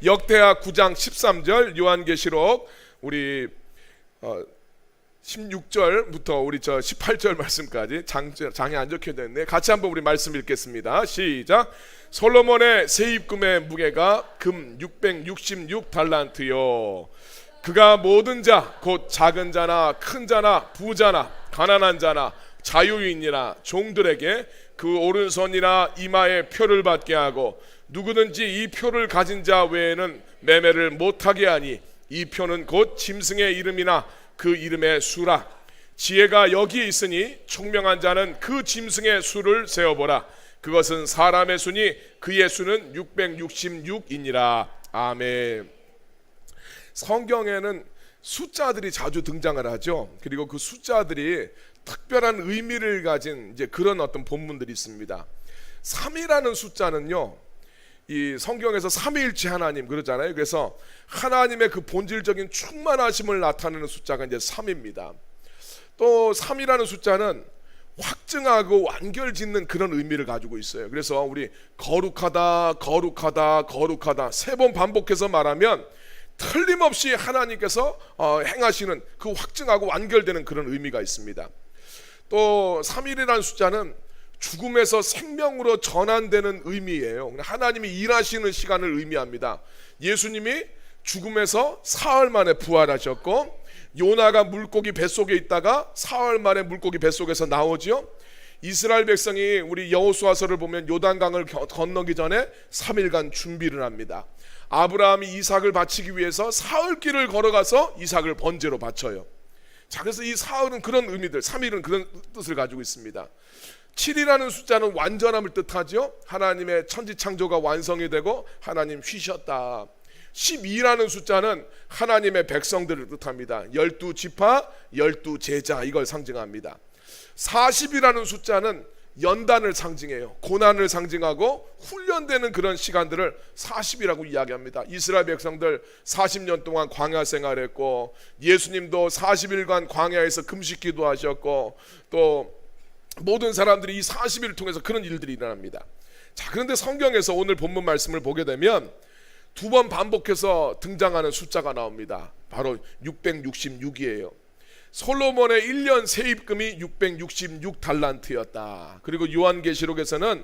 역대하 9장 13절, 요한계시록 우리 16절부터 우리 18절 말씀까지 장에 안 적혀 있는데 같이 한번 우리 말씀 읽겠습니다. 시작. 솔로몬의 세입금의 무게가 금 666달란트요. 그가 모든 자 곧 작은 자나 큰 자나 부자나 가난한 자나 자유인이나 종들에게 그 오른손이나 이마에 표를 받게 하고 누구든지 이 표를 가진 자 외에는 매매를 못하게 하니 이 표는 곧 짐승의 이름이나 그 이름의 수라. 지혜가 여기에 있으니 총명한 자는 그 짐승의 수를 세어보라. 그것은 사람의 수니 그의 수는 666이니라. 아멘. 성경에는 숫자들이 자주 등장을 하죠. 그리고 그 숫자들이 특별한 의미를 가진 이제 그런 어떤 본문들이 있습니다. 3이라는 숫자는요, 이 성경에서 삼위일체 하나님 그러잖아요. 그래서 하나님의 그 본질적인 충만하심을 나타내는 숫자가 이제 3입니다. 또 3이라는 숫자는 확증하고 완결짓는 그런 의미를 가지고 있어요. 그래서 우리 거룩하다 거룩하다 거룩하다 3번 반복해서 말하면 틀림없이 하나님께서 행하시는 그 확증하고 완결되는 그런 의미가 있습니다. 또 3일이라는 숫자는 죽음에서 생명으로 전환되는 의미예요. 하나님이 일하시는 시간을 의미합니다. 예수님이 죽음에서 사흘 만에 부활하셨고, 요나가 물고기 뱃속에 있다가 사흘 만에 물고기 뱃속에서 나오죠. 이스라엘 백성이 우리 여호수아서를 보면 요단강을 건너기 전에 3일간 준비를 합니다. 아브라함이 이삭을 바치기 위해서 사흘길을 걸어가서 이삭을 번제로 바쳐요. 자, 그래서 이 사흘은 그런 의미들, 3일은 그런 뜻을 가지고 있습니다. 7이라는 숫자는 완전함을 뜻하죠. 하나님의 천지창조가 완성이 되고 하나님 쉬셨다. 12라는 숫자는 하나님의 백성들을 뜻합니다. 12지파 12제자 이걸 상징합니다. 40이라는 숫자는 연단을 상징해요. 고난을 상징하고 훈련되는 그런 시간들을 40이라고 이야기합니다. 이스라엘 백성들 40년 동안 광야 생활했고, 예수님도 40일간 광야에서 금식 기도하셨고, 또 모든 사람들이 이 40일을 통해서 그런 일들이 일어납니다. 자, 그런데 성경에서 오늘 본문 말씀을 보게 되면 2번 반복해서 등장하는 숫자가 나옵니다. 바로 666이에요. 솔로몬의 1년 세입금이 666달란트였다. 그리고 요한계시록에서는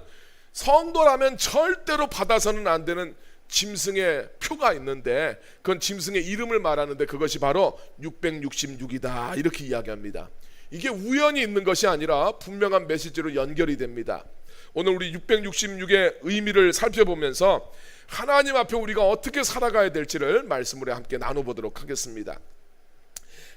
성도라면 절대로 받아서는 안 되는 짐승의 표가 있는데, 그건 짐승의 이름을 말하는데 그것이 바로 666이다 이렇게 이야기합니다. 이게 우연히 있는 것이 아니라 분명한 메시지로 연결이 됩니다. 오늘 우리 666의 의미를 살펴보면서 하나님 앞에 우리가 어떻게 살아가야 될지를 말씀으로 함께 나눠보도록 하겠습니다.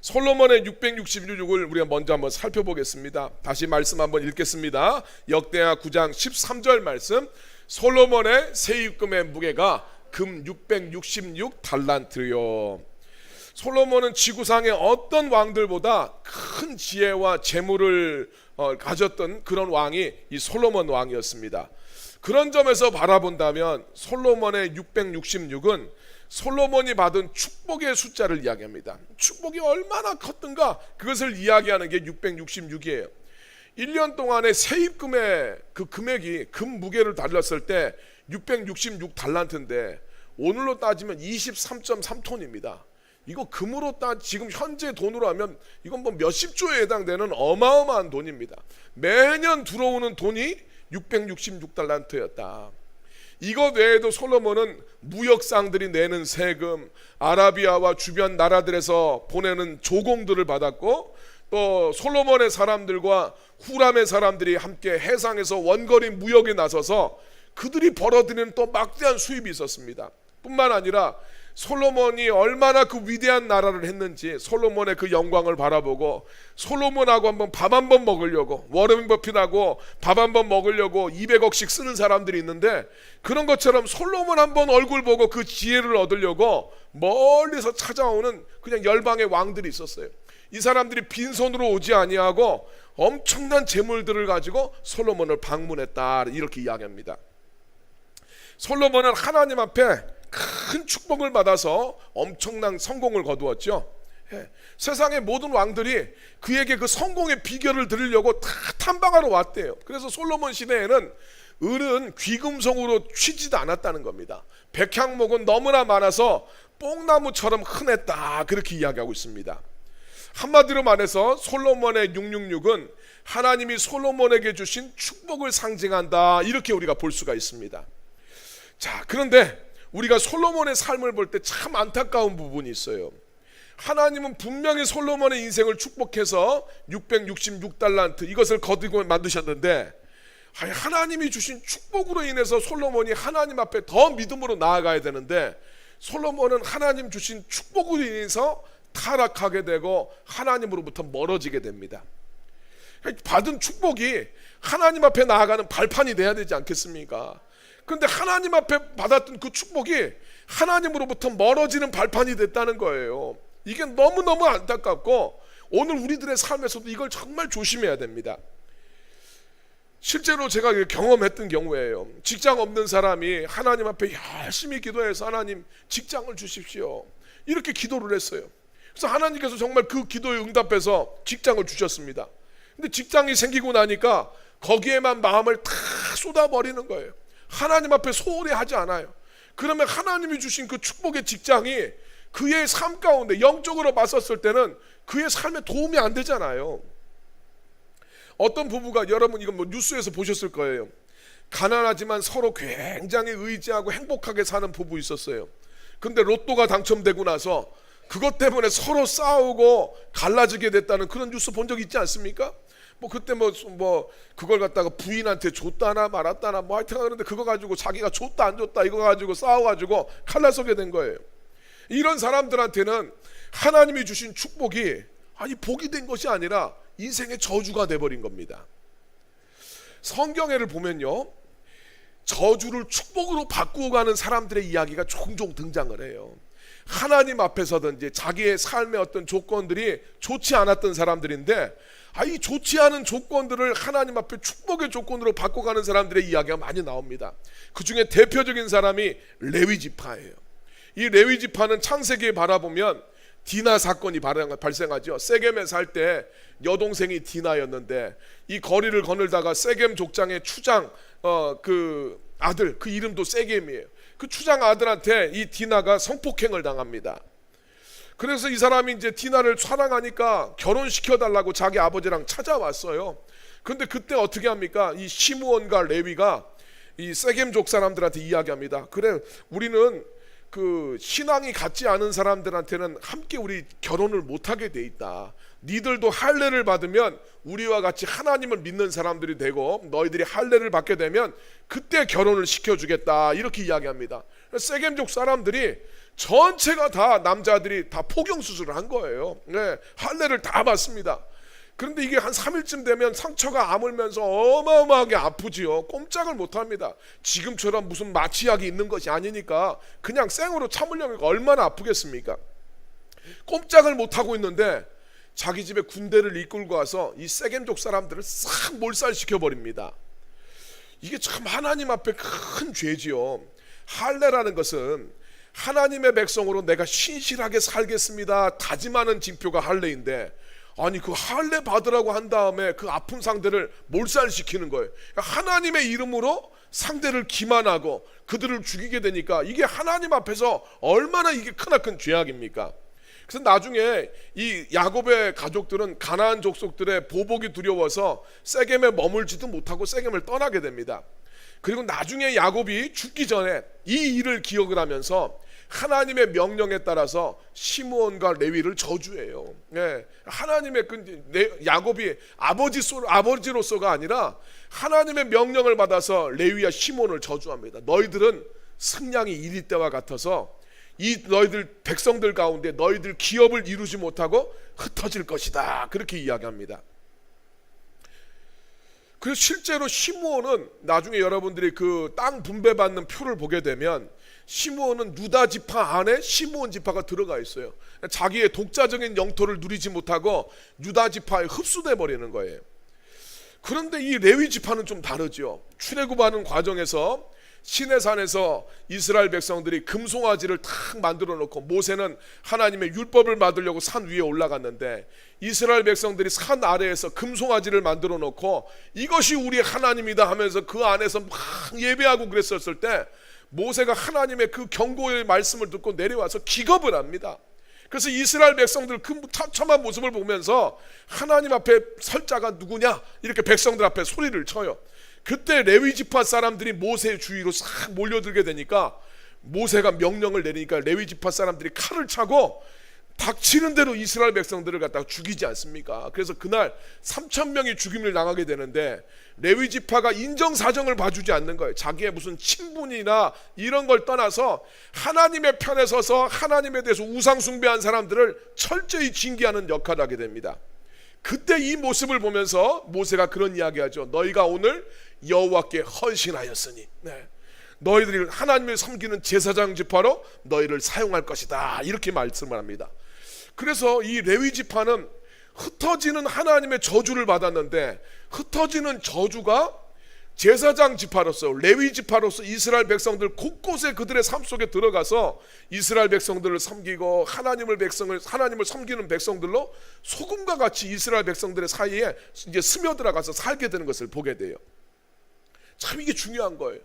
솔로몬의 666을 우리가 먼저 한번 살펴보겠습니다. 다시 말씀 한번 읽겠습니다. 역대하 9장 13절 말씀. 솔로몬의 세입금의 무게가 금 666달란트요. 솔로몬은 지구상의 어떤 왕들보다 큰 지혜와 재물을 가졌던 그런 왕이 이 솔로몬 왕이었습니다. 그런 점에서 바라본다면 솔로몬의 666은 솔로몬이 받은 축복의 숫자를 이야기합니다. 축복이 얼마나 컸던가 그것을 이야기하는 게 666이에요. 1년 동안의 세입금의 그 금액이 금 무게를 달렸을 때 666달란트인데 오늘로 따지면 23.3톤입니다. 이거 금으로 지금 현재 돈으로 하면 이건 뭐 몇십 조에 해당되는 어마어마한 돈입니다. 매년 들어오는 돈이 666달란트였다. 이것 외에도 솔로몬은 무역상들이 내는 세금, 아라비아와 주변 나라들에서 보내는 조공들을 받았고, 또 솔로몬의 사람들과 후람의 사람들이 함께 해상에서 원거리 무역에 나서서 그들이 벌어들이는 또 막대한 수입이 있었습니다. 뿐만 아니라 솔로몬이 얼마나 그 위대한 나라를 했는지 솔로몬의 그 영광을 바라보고 솔로몬하고 한번 밥 한번 먹으려고, 워렌 버핏하고 밥 한번 먹으려고 200억씩 쓰는 사람들이 있는데, 그런 것처럼 솔로몬 한번 얼굴 보고 그 지혜를 얻으려고 멀리서 찾아오는 그냥 열방의 왕들이 있었어요. 이 사람들이 빈손으로 오지 아니하고 엄청난 재물들을 가지고 솔로몬을 방문했다 이렇게 이야기합니다. 솔로몬은 하나님 앞에 큰 축복을 받아서 엄청난 성공을 거두었죠. 세상의 모든 왕들이 그에게 그 성공의 비결을 들으려고 다 탐방하러 왔대요. 그래서 솔로몬 시대에는 을은 귀금속으로 취지도 않았다는 겁니다. 백향목은 너무나 많아서 뽕나무처럼 흔했다, 그렇게 이야기하고 있습니다. 한마디로 말해서 솔로몬의 666은 하나님이 솔로몬에게 주신 축복을 상징한다, 이렇게 우리가 볼 수가 있습니다. 자, 그런데 우리가 솔로몬의 삶을 볼 때 참 안타까운 부분이 있어요. 하나님은 분명히 솔로몬의 인생을 축복해서 666달란트 이것을 거두고 만드셨는데, 하나님이 주신 축복으로 인해서 솔로몬이 하나님 앞에 더 믿음으로 나아가야 되는데, 솔로몬은 하나님 주신 축복으로 인해서 타락하게 되고 하나님으로부터 멀어지게 됩니다. 받은 축복이 하나님 앞에 나아가는 발판이 돼야 되지 않겠습니까? 그런데 하나님 앞에 받았던 그 축복이 하나님으로부터 멀어지는 발판이 됐다는 거예요. 이게 너무너무 안타깝고 오늘 우리들의 삶에서도 이걸 정말 조심해야 됩니다. 실제로 제가 경험했던 경우에요. 직장 없는 사람이 하나님 앞에 열심히 기도해서 하나님 직장을 주십시오, 이렇게 기도를 했어요. 그래서 하나님께서 정말 그 기도에 응답해서 직장을 주셨습니다. 근데 직장이 생기고 나니까 거기에만 마음을 다 쏟아버리는 거예요. 하나님 앞에 소홀히 하지 않아요. 그러면 하나님이 주신 그 축복의 직장이 그의 삶 가운데 영적으로 봤었을 때는 그의 삶에 도움이 안 되잖아요. 어떤 부부가, 여러분 이건 뭐 뉴스에서 보셨을 거예요. 가난하지만 서로 굉장히 의지하고 행복하게 사는 부부 있었어요. 근데 로또가 당첨되고 나서 그것 때문에 서로 싸우고 갈라지게 됐다는 그런 뉴스 본 적 있지 않습니까? 뭐 그때 뭐 그걸 갖다가 부인한테 줬다나 말았다나 뭐 하여튼 그런데 그거 가지고 자기가 줬다 안 줬다 이거 가지고 싸워가지고 갈라서게 된 거예요. 이런 사람들한테는 하나님이 주신 축복이 복이 된 것이 아니라 인생의 저주가 돼버린 겁니다. 성경에를 보면요, 저주를 축복으로 바꾸어 가는 사람들의 이야기가 종종 등장을 해요. 하나님 앞에서든지 자기의 삶의 어떤 조건들이 좋지 않았던 사람들인데, 이 좋지 않은 조건들을 하나님 앞에 축복의 조건으로 바꿔가는 사람들의 이야기가 많이 나옵니다. 그 중에 대표적인 사람이 레위 지파예요. 이 레위 지파는 창세기에 바라보면 디나 사건이 발생하죠. 세겜에 살 때 여동생이 디나였는데 이 거리를 거닐다가 세겜 족장의 추장 그 아들, 그 이름도 세겜이에요. 그 추장 아들한테 이 디나가 성폭행을 당합니다. 그래서 이 사람이 이제 디나를 사랑하니까 결혼시켜달라고 자기 아버지랑 찾아왔어요. 그런데 그때 어떻게 합니까? 이 시므온과 레위가 이 세겜족 사람들한테 이야기합니다. 그래, 우리는 그 신앙이 같지 않은 사람들한테는 함께 우리 결혼을 못하게 돼 있다. 니들도 할례를 받으면 우리와 같이 하나님을 믿는 사람들이 되고 너희들이 할례를 받게 되면 그때 결혼을 시켜주겠다, 이렇게 이야기합니다. 세겜족 사람들이 전체가 다 남자들이 다 포경 수술을 한 거예요. 네, 할례를 다 받습니다. 그런데 이게 한 3일쯤 되면 상처가 아물면서 어마어마하게 아프지요. 꼼짝을 못합니다. 지금처럼 무슨 마취약이 있는 것이 아니니까 그냥 생으로 참으려면 얼마나 아프겠습니까? 꼼짝을 못하고 있는데 자기 집에 군대를 이끌고 와서 이 세겜족 사람들을 싹 몰살시켜버립니다. 이게 참 하나님 앞에 큰 죄지요. 할례라는 것은 하나님의 백성으로 내가 신실하게 살겠습니다 다짐하는 징표가 할례인데, 아니 그 할례 받으라고 한 다음에 그 아픈 상대를 몰살시키는 거예요. 하나님의 이름으로 상대를 기만하고 그들을 죽이게 되니까 이게 하나님 앞에서 얼마나 이게 크나큰 죄악입니까? 그래서 나중에 이 야곱의 가족들은 가나안 족속들의 보복이 두려워서 세겜에 머물지도 못하고 세겜을 떠나게 됩니다. 그리고 나중에 야곱이 죽기 전에 이 일을 기억을 하면서 하나님의 명령에 따라서 시므온과 레위를 저주해요. 네, 하나님의 야곱이 아버지로서가 아니라 하나님의 명령을 받아서 레위와 시므온을 저주합니다. 너희들은 승냥이 이리 때와 같아서 이 너희들 백성들 가운데 너희들 기업을 이루지 못하고 흩어질 것이다, 그렇게 이야기합니다. 그래서 실제로 시므온은 나중에 여러분들이 그 땅 분배받는 표를 보게 되면 시므온은 유다 지파 안에 시므온 지파가 들어가 있어요. 자기의 독자적인 영토를 누리지 못하고 유다 지파에 흡수돼 버리는 거예요. 그런데 이 레위 지파는 좀 다르죠. 출애굽하는 과정에서 시내산에서 이스라엘 백성들이 금송아지를 탁 만들어 놓고 모세는 하나님의 율법을 받으려고 산 위에 올라갔는데 이스라엘 백성들이 산 아래에서 금송아지를 만들어 놓고 이것이 우리 하나님이다 하면서 그 안에서 막 예배하고 그랬었을 때 모세가 하나님의 그 경고의 말씀을 듣고 내려와서 기겁을 합니다. 그래서 이스라엘 백성들 그 처참한 모습을 보면서 하나님 앞에 설 자가 누구냐 이렇게 백성들 앞에 소리를 쳐요. 그때 레위 지파 사람들이 모세의 주위로 싹 몰려들게 되니까 모세가 명령을 내리니까 레위 지파 사람들이 칼을 차고 닥치는 대로 이스라엘 백성들을 갖다가 죽이지 않습니까? 그래서 그날 3,000명이 죽임을 당하게 되는데 레위 지파가 인정사정을 봐주지 않는 거예요. 자기의 무슨 친분이나 이런 걸 떠나서 하나님의 편에 서서 하나님에 대해서 우상 숭배한 사람들을 철저히 징계하는 역할을 하게 됩니다. 그때 이 모습을 보면서 모세가 그런 이야기하죠. 너희가 오늘 여호와께 헌신하였으니 너희들이 하나님을 섬기는 제사장 지파로 너희를 사용할 것이다 이렇게 말씀을 합니다. 그래서 이 레위 지파는 흩어지는 하나님의 저주를 받았는데 흩어지는 저주가 제사장 지파로서 레위 지파로서 이스라엘 백성들 곳곳에 그들의 삶 속에 들어가서 이스라엘 백성들을 섬기고 하나님을 섬기는 백성들로 소금과 같이 이스라엘 백성들의 사이에 이제 스며들어가서 살게 되는 것을 보게 돼요. 참 이게 중요한 거예요.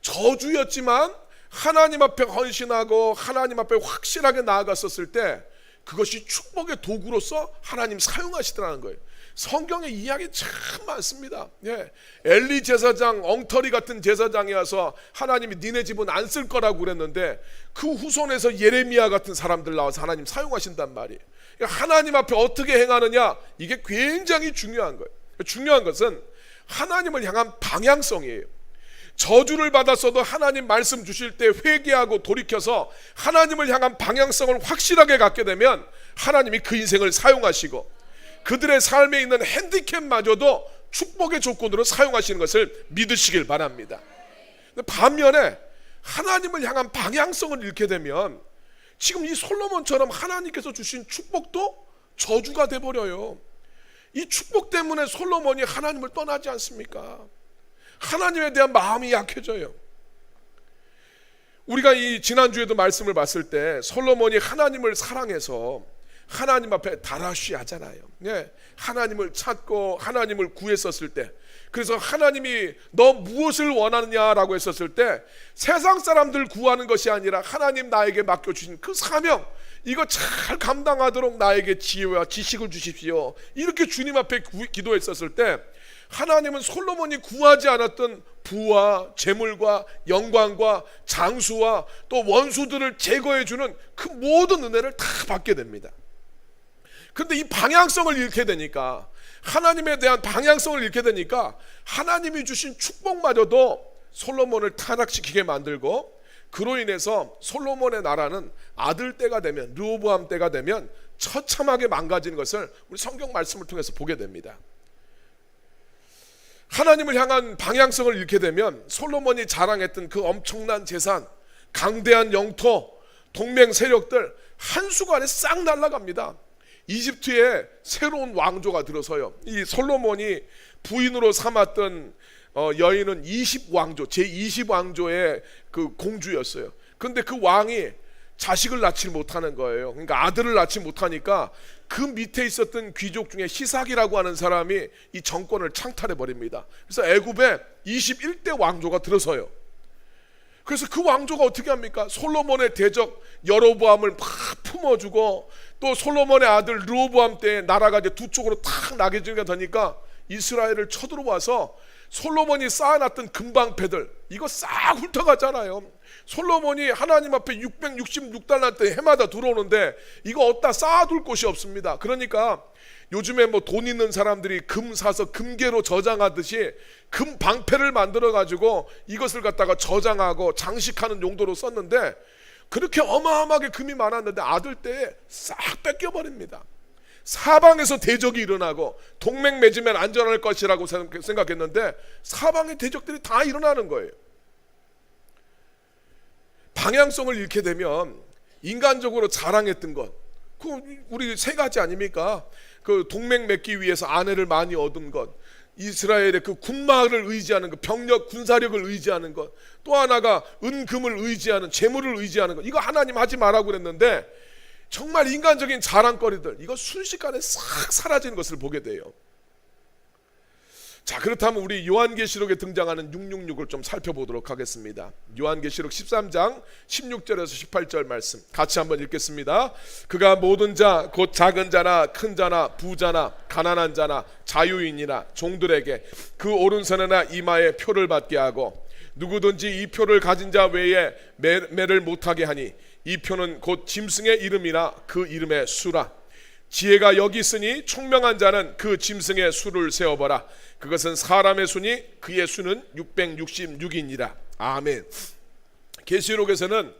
저주였지만 하나님 앞에 헌신하고 하나님 앞에 확실하게 나아갔었을 때 그것이 축복의 도구로서 하나님 사용하시더라는 거예요. 성경에 이야기 참 많습니다. 엘리 제사장 엉터리 같은 제사장이어서 하나님이 니네 집은 안 쓸 거라고 그랬는데 그 후손에서 예레미야 같은 사람들 나와서 하나님 사용하신단 말이에요. 하나님 앞에 어떻게 행하느냐 이게 굉장히 중요한 거예요. 중요한 것은 하나님을 향한 방향성이에요. 저주를 받았어도 하나님 말씀 주실 때 회개하고 돌이켜서 하나님을 향한 방향성을 확실하게 갖게 되면 하나님이 그 인생을 사용하시고 그들의 삶에 있는 핸디캡마저도 축복의 조건으로 사용하시는 것을 믿으시길 바랍니다. 반면에 하나님을 향한 방향성을 잃게 되면 지금 이 솔로몬처럼 하나님께서 주신 축복도 저주가 돼버려요. 이 축복 때문에 솔로몬이 하나님을 떠나지 않습니까? 하나님에 대한 마음이 약해져요. 우리가 이 지난주에도 말씀을 봤을 때 솔로몬이 하나님을 사랑해서 하나님 앞에 다라쉬 하잖아요. 하나님을 찾고 하나님을 구했었을 때 그래서 하나님이 너 무엇을 원하느냐라고 했었을 때 세상 사람들 구하는 것이 아니라 하나님 나에게 맡겨주신 그 사명 이거 잘 감당하도록 나에게 지혜와 지식을 주십시오 이렇게 주님 앞에 기도했었을 때 하나님은 솔로몬이 구하지 않았던 부와 재물과 영광과 장수와 또 원수들을 제거해주는 그 모든 은혜를 다 받게 됩니다. 그런데 이 방향성을 잃게 되니까 하나님에 대한 방향성을 잃게 되니까 하나님이 주신 축복마저도 솔로몬을 타락시키게 만들고 그로 인해서 솔로몬의 나라는 아들 때가 되면 르호보암 때가 되면 처참하게 망가지는 것을 우리 성경 말씀을 통해서 보게 됩니다. 하나님을 향한 방향성을 잃게 되면 솔로몬이 자랑했던 그 엄청난 재산, 강대한 영토, 동맹 세력들 한순간에 싹 날아갑니다. 이집트에 새로운 왕조가 들어서요. 이 솔로몬이 부인으로 삼았던 여인은 20왕조, 제20왕조의 그 공주였어요. 그런데 그 왕이 자식을 낳지 못하는 거예요. 그러니까 아들을 낳지 못하니까 그 밑에 있었던 귀족 중에 시삭이라고 하는 사람이 이 정권을 창탈해 버립니다. 그래서 애굽에 21대 왕조가 들어서요. 그래서 그 왕조가 어떻게 합니까? 솔로몬의 대적 여로보암을 막 품어주고 또 솔로몬의 아들 르호보암 때 나라가 이제 두 쪽으로 탁 나뉘게 되니까 이스라엘을 쳐들어와서 솔로몬이 쌓아놨던 금방패들 이거 싹 훑어가잖아요. 솔로몬이 하나님 앞에 666달란트 해마다 들어오는데 이거 어디다 쌓아둘 곳이 없습니다. 그러니까 요즘에 뭐 돈 있는 사람들이 금 사서 금괴로 저장하듯이 금 방패를 만들어 가지고 이것을 갖다가 저장하고 장식하는 용도로 썼는데 그렇게 어마어마하게 금이 많았는데 아들 때에 싹 뺏겨버립니다. 사방에서 대적이 일어나고 동맹 맺으면 안전할 것이라고 생각했는데 사방의 대적들이 다 일어나는 거예요. 방향성을 잃게 되면 인간적으로 자랑했던 것, 그 우리 세 가지 아닙니까? 그 동맹 맺기 위해서 아내를 많이 얻은 것, 이스라엘의 그 군마를 의지하는 것, 병력 군사력을 의지하는 것, 또 하나가 은금을 의지하는, 재물을 의지하는 것, 이거 하나님 하지 말라고 그랬는데 정말 인간적인 자랑거리들, 이거 순식간에 싹 사라지는 것을 보게 돼요. 자, 그렇다면 우리 요한계시록에 등장하는 666을 좀 살펴보도록 하겠습니다. 요한계시록 13장 16절에서 18절 말씀 같이 한번 읽겠습니다. 그가 모든 자 곧 작은 자나 큰 자나 부자나 가난한 자나 자유인이나 종들에게 그 오른손이나 이마에 표를 받게 하고 누구든지 이 표를 가진 자 외에 매를 못하게 하니 이 표는 곧 짐승의 이름이나 그 이름의 수라. 지혜가 여기 있으니 총명한 자는 그 짐승의 수를 세어보라. 그것은 사람의 수니 그의 수는 666이니라. 아멘. 계시록에서는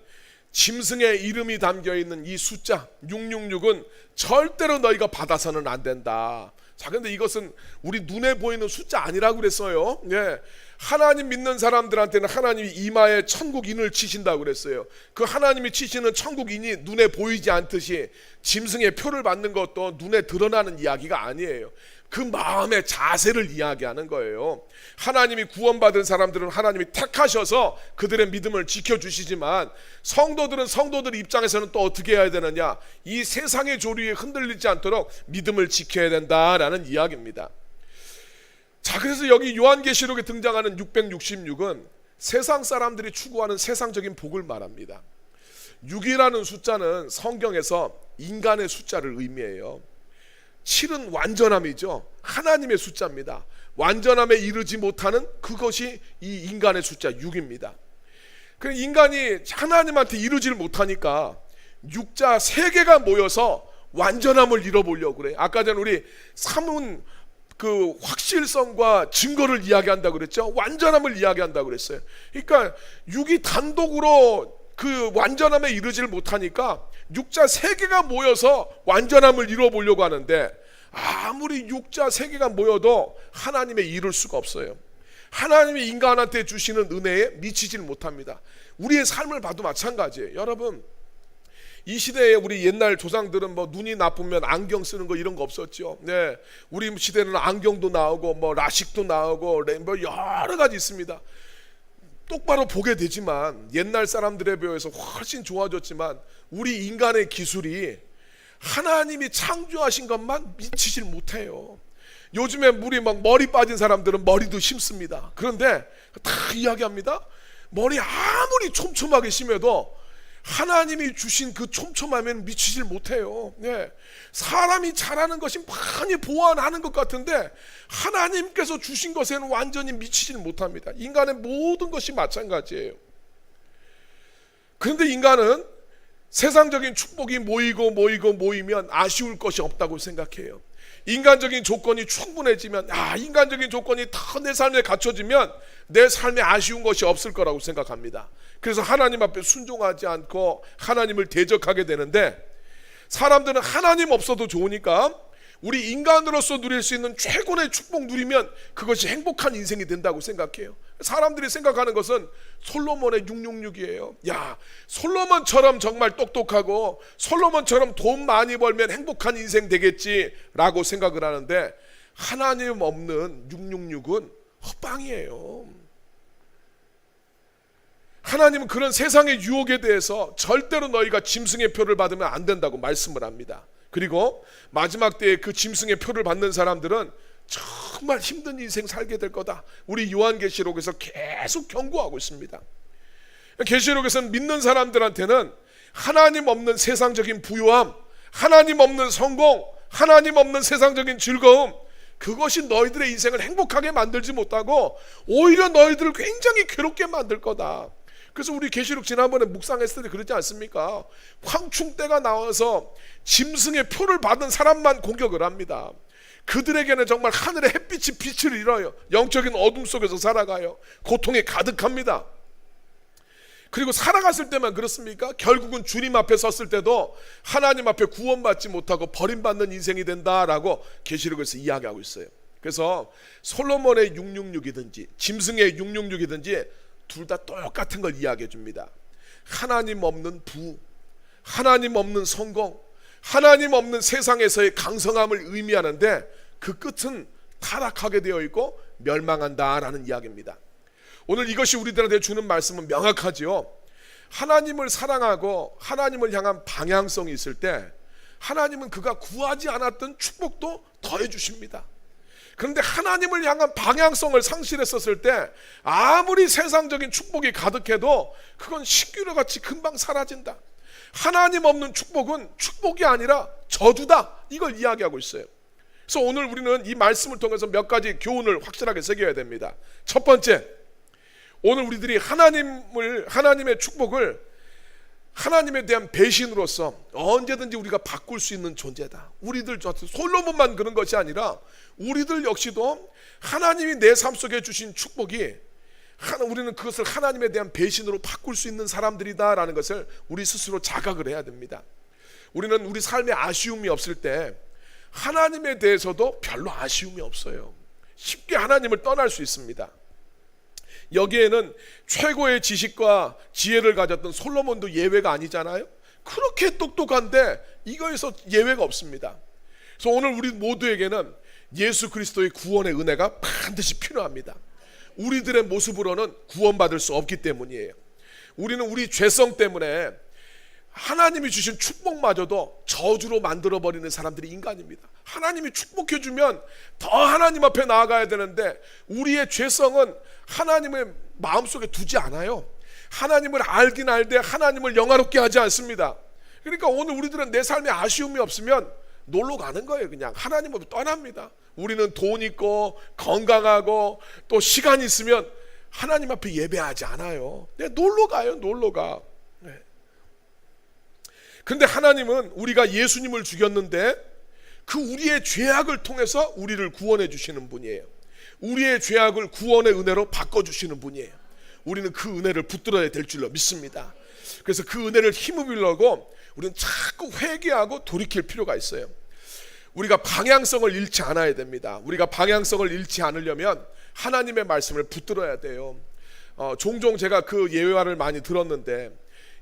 짐승의 이름이 담겨있는 이 숫자 666은 절대로 너희가 받아서는 안 된다. 자, 근데 이것은 우리 눈에 보이는 숫자 아니라고 그랬어요. 예. 하나님 믿는 사람들한테는 하나님이 이마에 천국인을 치신다고 그랬어요. 그 하나님이 치시는 천국인이 눈에 보이지 않듯이 짐승의 표를 받는 것도 눈에 드러나는 이야기가 아니에요. 그 마음의 자세를 이야기하는 거예요. 하나님이 구원받은 사람들은 하나님이 택하셔서 그들의 믿음을 지켜주시지만 성도들은 성도들 입장에서는 또 어떻게 해야 되느냐, 이 세상의 조류에 흔들리지 않도록 믿음을 지켜야 된다라는 이야기입니다. 자, 그래서 여기 요한계시록에 등장하는 666은 세상 사람들이 추구하는 세상적인 복을 말합니다. 6이라는 숫자는 성경에서 인간의 숫자를 의미해요. 7은 완전함이죠. 하나님의 숫자입니다. 완전함에 이르지 못하는 그것이 이 인간의 숫자 6입니다. 그 인간이 하나님한테 이르지를 못하니까 육자 3개가 모여서 완전함을 이뤄보려고 그래요. 아까 전에 우리 삼은 그 확실성과 증거를 이야기한다고 그랬죠. 완전함을 이야기한다고 그랬어요. 그러니까 6이 단독으로 그 완전함에 이르지를 못하니까 육자 3개가 모여서 완전함을 이뤄보려고 하는데 아무리 육자 3개가 모여도 하나님의 이룰 수가 없어요. 하나님이 인간한테 주시는 은혜에 미치질 못합니다. 우리의 삶을 봐도 마찬가지예요. 여러분, 이 시대에 우리 옛날 조상들은 뭐 눈이 나쁘면 안경 쓰는 거 이런 거 없었죠. 네, 우리 시대는 안경도 나오고 뭐 라식도 나오고 뭐 여러 가지 있습니다. 똑바로 보게 되지만 옛날 사람들에 비해서 훨씬 좋아졌지만 우리 인간의 기술이 하나님이 창조하신 것만 미치질 못해요. 요즘에 우리 막 머리 빠진 사람들은 머리도 심습니다. 그런데 다 이야기합니다. 머리 아무리 촘촘하게 심어도 하나님이 주신 그 촘촘함에는 미치질 못해요. 네. 사람이 잘하는 것이 많이 보완하는 것 같은데 하나님께서 주신 것에는 완전히 미치질 못합니다. 인간의 모든 것이 마찬가지예요. 그런데 인간은 세상적인 축복이 모이면 아쉬울 것이 없다고 생각해요. 인간적인 조건이 충분해지면, 인간적인 조건이 다 내 삶에 갖춰지면 내 삶에 아쉬운 것이 없을 거라고 생각합니다. 그래서 하나님 앞에 순종하지 않고 하나님을 대적하게 되는데, 사람들은 하나님 없어도 좋으니까 우리 인간으로서 누릴 수 있는 최고의 축복 누리면 그것이 행복한 인생이 된다고 생각해요. 사람들이 생각하는 것은 솔로몬의 666이에요. 야, 솔로몬처럼 정말 똑똑하고 솔로몬처럼 돈 많이 벌면 행복한 인생 되겠지라고 생각을 하는데, 하나님 없는 666은 헛방이에요. 하나님은 그런 세상의 유혹에 대해서 절대로 너희가 짐승의 표를 받으면 안 된다고 말씀을 합니다. 그리고 마지막 때에 그 짐승의 표를 받는 사람들은 정말 힘든 인생 살게 될 거다. 우리 요한계시록에서 계속 경고하고 있습니다. 계시록에서는 믿는 사람들한테는 하나님 없는 세상적인 부유함, 하나님 없는 성공, 하나님 없는 세상적인 즐거움, 그것이 너희들의 인생을 행복하게 만들지 못하고 오히려 너희들을 굉장히 괴롭게 만들 거다. 그래서 우리 계시록 지난번에 묵상했을 때 그러지 않습니까? 황충대가 나와서 짐승의 표를 받은 사람만 공격을 합니다. 그들에게는 정말 하늘의 햇빛이 빛을 잃어요. 영적인 어둠 속에서 살아가요. 고통이 가득합니다. 그리고 살아갔을 때만 그렇습니까? 결국은 주님 앞에 섰을 때도 하나님 앞에 구원받지 못하고 버림받는 인생이 된다라고 계시록에서 이야기하고 있어요. 그래서 솔로몬의 666이든지 짐승의 666이든지 둘 다 똑같은 걸 이야기해 줍니다. 하나님 없는 부, 하나님 없는 성공, 하나님 없는 세상에서의 강성함을 의미하는데 그 끝은 타락하게 되어 있고 멸망한다라는 이야기입니다. 오늘 이것이 우리들한테 주는 말씀은 명확하지요. 하나님을 사랑하고 하나님을 향한 방향성이 있을 때 하나님은 그가 구하지 않았던 축복도 더해 주십니다. 그런데 하나님을 향한 방향성을 상실했었을 때 아무리 세상적인 축복이 가득해도 그건 식규로 같이 금방 사라진다. 하나님 없는 축복은 축복이 아니라 저주다, 이걸 이야기하고 있어요. 그래서 오늘 우리는 이 말씀을 통해서 몇 가지 교훈을 확실하게 새겨야 됩니다. 첫 번째, 오늘 우리들이 하나님의 축복을 하나님에 대한 배신으로서 언제든지 우리가 바꿀 수 있는 존재다. 우리들 솔로몬만 그런 것이 아니라 우리들 역시도 하나님이 내 삶 속에 주신 축복이 우리는 그것을 하나님에 대한 배신으로 바꿀 수 있는 사람들이다라는 것을 우리 스스로 자각을 해야 됩니다. 우리는 우리 삶에 아쉬움이 없을 때 하나님에 대해서도 별로 아쉬움이 없어요. 쉽게 하나님을 떠날 수 있습니다. 여기에는 최고의 지식과 지혜를 가졌던 솔로몬도 예외가 아니잖아요. 그렇게 똑똑한데 이거에서 예외가 없습니다. 그래서 오늘 우리 모두에게는 예수 그리스도의 구원의 은혜가 반드시 필요합니다. 우리들의 모습으로는 구원받을 수 없기 때문이에요. 우리는 우리 죄성 때문에 하나님이 주신 축복마저도 저주로 만들어버리는 사람들이 인간입니다. 하나님이 축복해주면 더 하나님 앞에 나아가야 되는데 우리의 죄성은 하나님의 마음속에 두지 않아요. 하나님을 알긴 알되 하나님을 영화롭게 하지 않습니다. 그러니까 오늘 우리들은 내 삶에 아쉬움이 없으면 놀러 가는 거예요. 그냥 하나님으로 떠납니다. 우리는 돈 있고 건강하고 또 시간이 있으면 하나님 앞에 예배하지 않아요. 놀러 가요. 놀러 가. 근데 하나님은 우리가 예수님을 죽였는데 그 우리의 죄악을 통해서 우리를 구원해 주시는 분이에요. 우리의 죄악을 구원의 은혜로 바꿔주시는 분이에요. 우리는 그 은혜를 붙들어야 될 줄로 믿습니다. 그래서 그 은혜를 힘입으려고 우리는 자꾸 회개하고 돌이킬 필요가 있어요. 우리가 방향성을 잃지 않아야 됩니다. 우리가 방향성을 잃지 않으려면 하나님의 말씀을 붙들어야 돼요. 종종 제가 그 예화를 많이 들었는데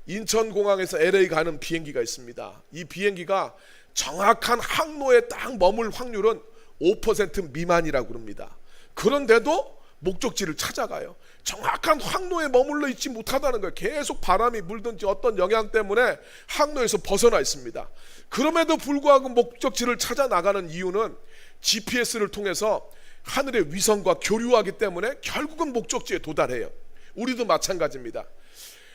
인천공항에서 LA 가는 비행기가 있습니다. 이 비행기가 정확한 항로에 딱 머물 확률은 5% 미만이라고 그럽니다. 그런데도 목적지를 찾아가요. 정확한 항로에 머물러 있지 못하다는 거예요. 계속 바람이 불든지 어떤 영향 때문에 항로에서 벗어나 있습니다. 그럼에도 불구하고 목적지를 찾아 나가는 이유는 GPS를 통해서 하늘의 위성과 교류하기 때문에 결국은 목적지에 도달해요. 우리도 마찬가지입니다.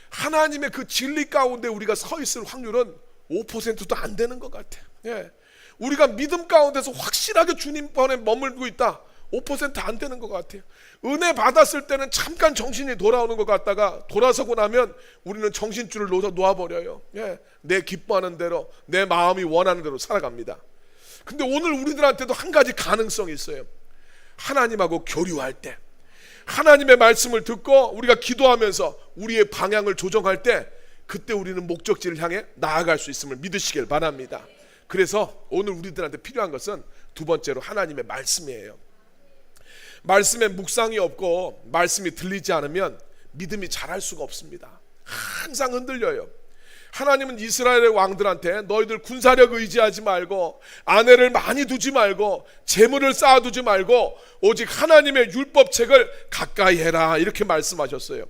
하나님의 그 진리 가운데 우리가 서 있을 확률은 5%도 안 되는 것 같아요. 예. 우리가 믿음 가운데서 확실하게 주님 편에 머물고 있다. 5% 안 되는 것 같아요. 은혜 받았을 때는 잠깐 정신이 돌아오는 것 같다가 돌아서고 나면 우리는 정신줄을 놓아버려요. 예. 내 기뻐하는 대로 내 마음이 원하는 대로 살아갑니다. 근데 오늘 우리들한테도 한 가지 가능성이 있어요. 하나님하고 교류할 때, 하나님의 말씀을 듣고 우리가 기도하면서 우리의 방향을 조정할 때 그때 우리는 목적지를 향해 나아갈 수 있음을 믿으시길 바랍니다. 그래서 오늘 우리들한테 필요한 것은 두 번째로 하나님의 말씀이에요. 말씀에 묵상이 없고 말씀이 들리지 않으면 믿음이 자랄 수가 없습니다. 항상 흔들려요. 하나님은 이스라엘의 왕들한테 너희들 군사력 의지하지 말고 아내를 많이 두지 말고 재물을 쌓아두지 말고 오직 하나님의 율법책을 가까이 해라 이렇게 말씀하셨어요.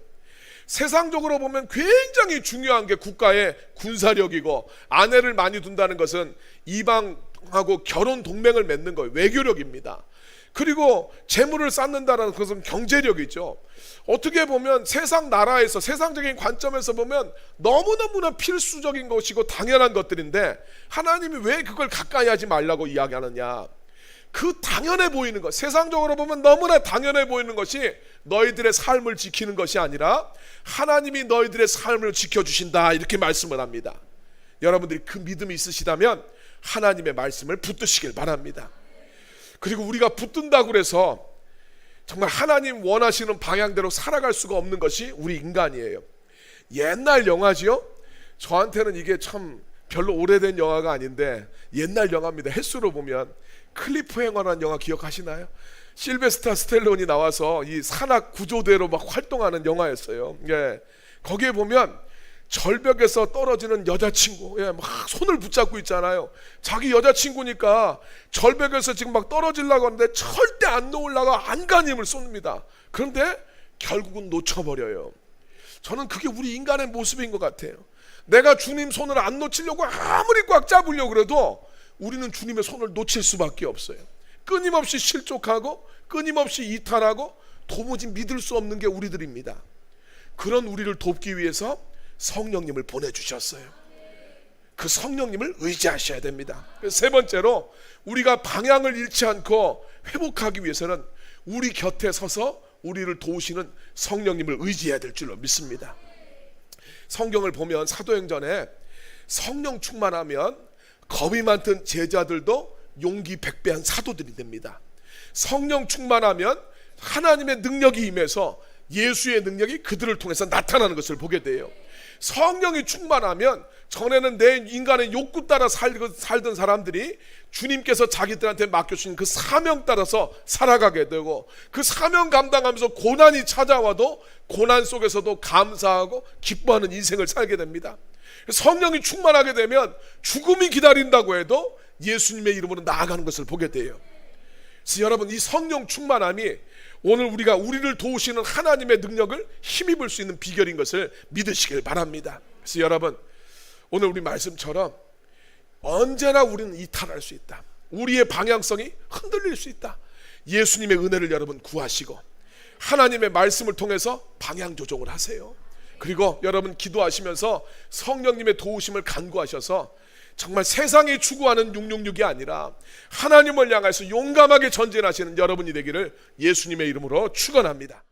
세상적으로 보면 굉장히 중요한 게 국가의 군사력이고 아내를 많이 둔다는 것은 이방하고 결혼 동맹을 맺는 거예요. 외교력입니다. 그리고 재물을 쌓는다는 것은 경제력이죠. 어떻게 보면 세상 나라에서 세상적인 관점에서 보면 너무너무나 필수적인 것이고 당연한 것들인데 하나님이 왜 그걸 가까이 하지 말라고 이야기하느냐. 그 당연해 보이는 것, 세상적으로 보면 너무나 당연해 보이는 것이 너희들의 삶을 지키는 것이 아니라 하나님이 너희들의 삶을 지켜주신다 이렇게 말씀을 합니다. 여러분들이 그 믿음이 있으시다면 하나님의 말씀을 붙드시길 바랍니다. 그리고 우리가 붙든다고 해서 정말 하나님 원하시는 방향대로 살아갈 수가 없는 것이 우리 인간이에요. 옛날 영화지요? 저한테는 이게 참 별로 오래된 영화가 아닌데 옛날 영화입니다. 횟수로 보면 클리프 행어라는 영화 기억하시나요? 실베스타 스텔론이 나와서 이 산악 구조대로 막 활동하는 영화였어요. 예. 거기에 보면 절벽에서 떨어지는 여자친구, 막 손을 붙잡고 있잖아요. 자기 여자친구니까 절벽에서 지금 막 떨어지려고 하는데 절대 안 놓으려고 안간힘을 쏩니다. 그런데 결국은 놓쳐버려요. 저는 그게 우리 인간의 모습인 것 같아요. 내가 주님 손을 안 놓치려고 아무리 꽉 잡으려고 그래도 우리는 주님의 손을 놓칠 수밖에 없어요. 끊임없이 실족하고 끊임없이 이탈하고 도무지 믿을 수 없는 게 우리들입니다. 그런 우리를 돕기 위해서 성령님을 보내주셨어요. 그 성령님을 의지하셔야 됩니다. 세 번째로, 우리가 방향을 잃지 않고 회복하기 위해서는 우리 곁에 서서 우리를 도우시는 성령님을 의지해야 될 줄로 믿습니다. 성경을 보면 사도행전에 성령 충만하면 겁이 많던 제자들도 용기 100배한 사도들이 됩니다. 성령 충만하면 하나님의 능력이 임해서 예수의 능력이 그들을 통해서 나타나는 것을 보게 돼요. 성령이 충만하면 전에는 내 인간의 욕구 따라 살던 사람들이 주님께서 자기들한테 맡겨주신 그 사명 따라서 살아가게 되고, 그 사명 감당하면서 고난이 찾아와도 고난 속에서도 감사하고 기뻐하는 인생을 살게 됩니다. 성령이 충만하게 되면 죽음이 기다린다고 해도 예수님의 이름으로 나아가는 것을 보게 돼요. 그래서 여러분, 이 성령 충만함이 오늘 우리가 우리를 도우시는 하나님의 능력을 힘입을 수 있는 비결인 것을 믿으시길 바랍니다. 그래서 여러분, 오늘 우리 말씀처럼 언제나 우리는 이탈할 수 있다. 우리의 방향성이 흔들릴 수 있다. 예수님의 은혜를 여러분 구하시고 하나님의 말씀을 통해서 방향 조정을 하세요. 그리고 여러분 기도하시면서 성령님의 도우심을 간구하셔서 정말 세상이 추구하는 666이 아니라 하나님을 향해서 용감하게 전진하시는 여러분이 되기를 예수님의 이름으로 축원합니다.